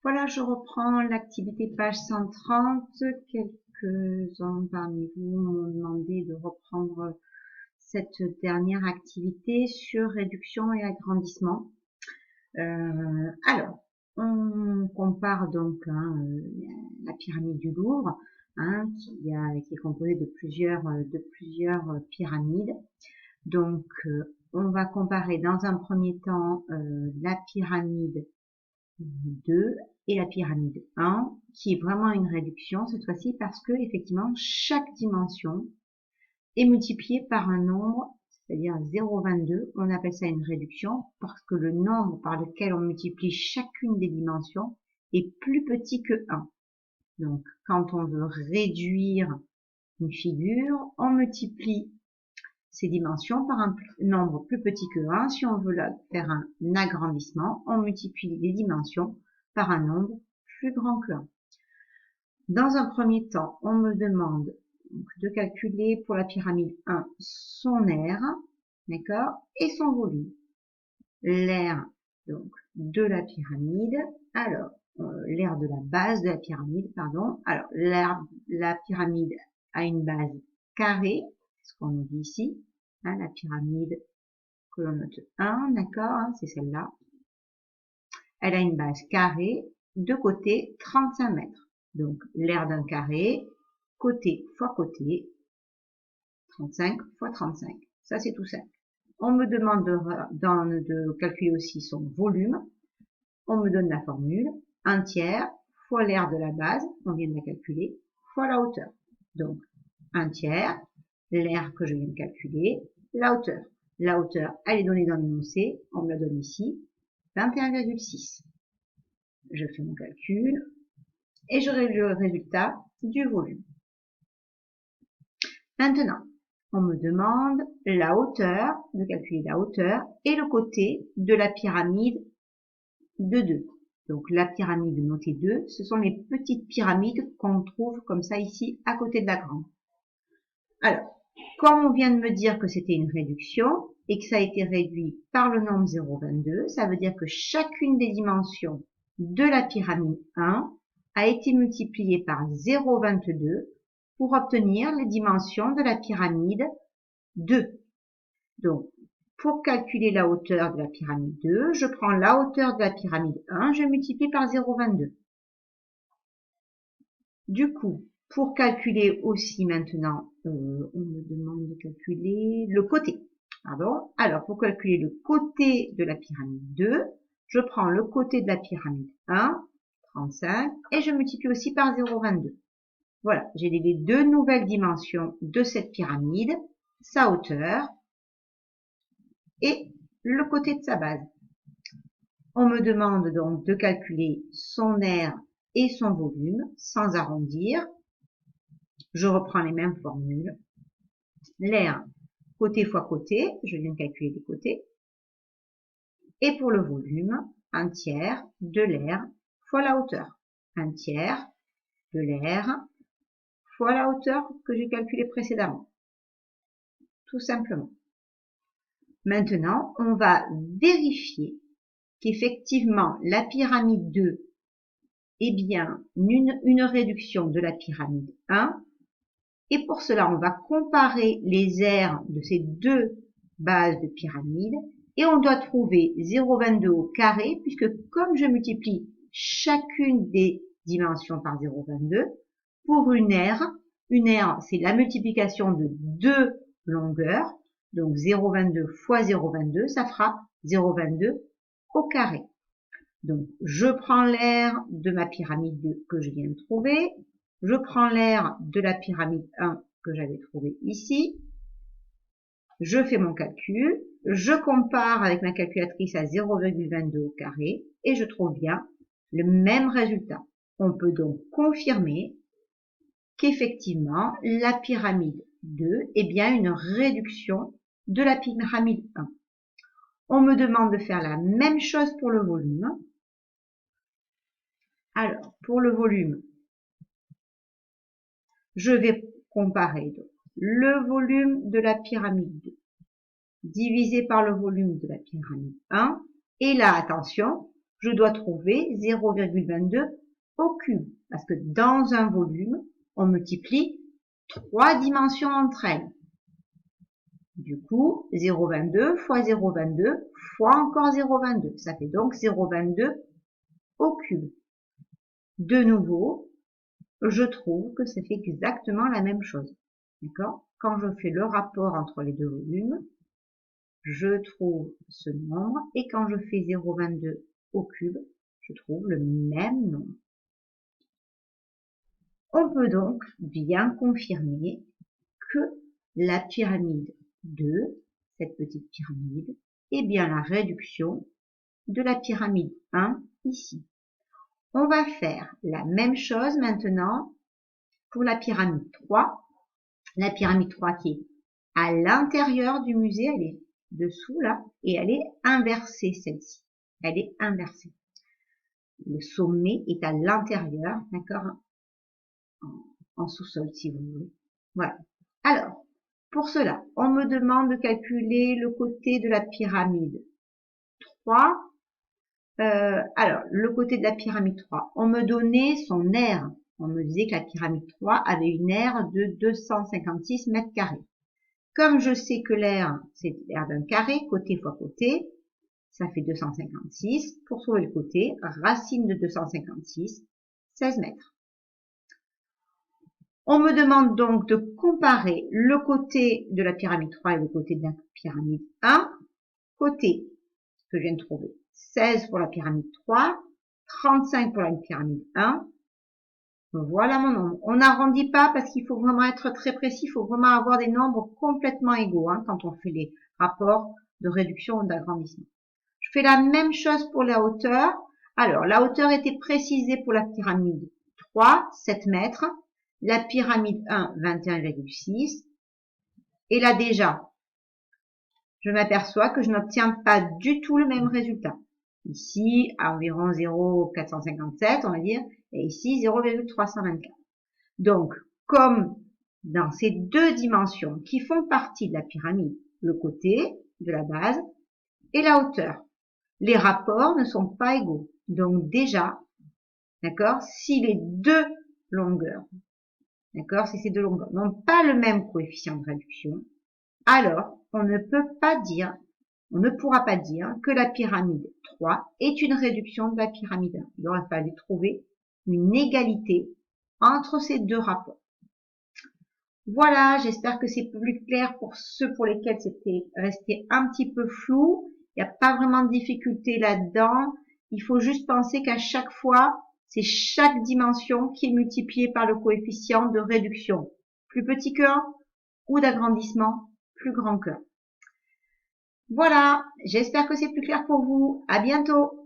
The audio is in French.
Voilà, je reprends l'activité page 130. Quelques-uns parmi vous m'ont demandé de reprendre cette dernière activité sur réduction et agrandissement. Alors, on compare donc la pyramide du Louvre, qui est composée de plusieurs pyramides. Donc, on va comparer dans un premier temps la pyramide 2 et la pyramide 1, qui est vraiment une réduction cette fois-ci parce que effectivement chaque dimension est multipliée par un nombre, c'est-à-dire 0,22. On appelle ça une réduction parce que le nombre par lequel on multiplie chacune des dimensions est plus petit que 1. Donc quand on veut réduire une figure, on multiplie ces dimensions par un nombre plus petit que 1. Si on veut faire un agrandissement, on multiplie les dimensions par un nombre plus grand que 1. Dans un premier temps, on me demande de calculer pour la pyramide 1 son aire, d'accord, et son volume. L'aire donc de la pyramide, alors l'aire de la base de la pyramide, pardon. Alors la pyramide a une base carrée, c'est ce qu'on nous dit ici, la pyramide que l'on note 1, d'accord, c'est celle-là. Elle a une base carrée, de côté 35 mètres. Donc l'aire d'un carré, côté fois côté, 35 fois 35. Ça c'est tout simple. On me demande de calculer aussi son volume. On me donne la formule, 1 tiers fois l'aire de la base, on vient de la calculer, fois la hauteur. Donc 1 tiers, l'aire que je viens de calculer, la hauteur. La hauteur, elle est donnée dans l'énoncé, on me la donne ici, 21,6. Je fais mon calcul et j'aurai le résultat du volume. Maintenant, on me demande la hauteur, de calculer la hauteur et le côté de la pyramide de 2. Donc la pyramide notée 2, ce sont les petites pyramides qu'on trouve comme ça ici à côté de la grande. Alors, comme on vient de me dire que c'était une réduction et que ça a été réduit par le nombre 0,22, ça veut dire que chacune des dimensions de la pyramide 1 a été multipliée par 0,22 pour obtenir les dimensions de la pyramide 2. Donc, pour calculer la hauteur de la pyramide 2, je prends la hauteur de la pyramide 1, je multiplie par 0,22. Du coup, pour calculer aussi maintenant, on me demande de calculer le côté. Pardon. Alors, pour calculer le côté de la pyramide 2, je prends le côté de la pyramide 1, 35, et je multiplie aussi par 0,22. Voilà, j'ai les deux nouvelles dimensions de cette pyramide, sa hauteur et le côté de sa base. On me demande donc de calculer son aire et son volume sans arrondir. Je reprends les mêmes formules. L'aire, côté fois côté, je viens de calculer les côtés. Et pour le volume, 1 tiers de l'aire fois la hauteur. 1 tiers de l'aire fois la hauteur que j'ai calculée précédemment. Tout simplement. Maintenant, on va vérifier qu'effectivement la pyramide 2 est bien une réduction de la pyramide 1. Et pour cela, on va comparer les aires de ces deux bases de pyramide et on doit trouver 0,22 au carré puisque comme je multiplie chacune des dimensions par 0,22, pour une aire c'est la multiplication de deux longueurs, donc 0,22 fois 0,22, ça fera 0,22 au carré. Donc je prends l'aire de ma pyramide 2 que je viens de trouver, je prends l'aire de la pyramide 1 que j'avais trouvé ici, je fais mon calcul, je compare avec ma calculatrice à 0,22 au carré et je trouve bien le même résultat. On peut donc confirmer qu'effectivement la pyramide 2 est bien une réduction de la pyramide 1. On me demande de faire la même chose pour le volume. Alors, pour le volume, je vais comparer donc le volume de la pyramide 2 divisé par le volume de la pyramide 1. Et là, attention, je dois trouver 0,22 au cube. Parce que dans un volume, on multiplie 3 dimensions entre elles. Du coup, 0,22 fois 0,22 fois encore 0,22. Ça fait donc 0,22 au cube. De nouveau, je trouve que ça fait exactement la même chose. D'accord? Quand je fais le rapport entre les deux volumes, je trouve ce nombre. Et quand je fais 0,22 au cube, je trouve le même nombre. On peut donc bien confirmer que la pyramide 2, cette petite pyramide, est bien la réduction de la pyramide 1 ici. On va faire la même chose maintenant pour la pyramide 3. La pyramide 3 qui est à l'intérieur du musée, elle est dessous là, et elle est inversée celle-ci. Elle est inversée. Le sommet est à l'intérieur, d'accord, en sous-sol si vous voulez. Voilà. Alors, pour cela, on me demande de calculer le côté de la pyramide 3. Alors, le côté de la pyramide 3, on me donnait son aire. On me disait que la pyramide 3 avait une aire de 256 mètres carrés. Comme je sais que l'aire, c'est l'aire d'un carré, côté fois côté, ça fait 256. Pour trouver le côté, racine de 256, 16 mètres. On me demande donc de comparer le côté de la pyramide 3 et le côté de la pyramide 1. Côté que je viens de trouver, 16 pour la pyramide 3, 35 pour la pyramide 1. Voilà mon nombre. On n'arrondit pas parce qu'il faut vraiment être très précis. Il faut vraiment avoir des nombres complètement égaux quand on fait les rapports de réduction ou d'agrandissement. Je fais la même chose pour la hauteur. Alors, la hauteur était précisée pour la pyramide 3, 7 mètres. La pyramide 1, 21,6. Et là déjà, je m'aperçois que je n'obtiens pas du tout le même résultat. Ici, à environ 0,457, on va dire, et ici 0,324. Donc, comme dans ces deux dimensions qui font partie de la pyramide, le côté de la base et la hauteur, les rapports ne sont pas égaux. Donc déjà, d'accord, si les deux longueurs, d'accord, si ces deux longueurs n'ont pas le même coefficient de réduction, alors on ne pourra pas dire que la pyramide 3 est une réduction de la pyramide 1. Il aurait fallu trouver une égalité entre ces deux rapports. Voilà, j'espère que c'est plus clair pour ceux pour lesquels c'était resté un petit peu flou. Il n'y a pas vraiment de difficulté là-dedans. Il faut juste penser qu'à chaque fois, c'est chaque dimension qui est multipliée par le coefficient de réduction. Plus petit que 1 ou d'agrandissement plus grand que 1. Voilà, j'espère que c'est plus clair pour vous. À bientôt.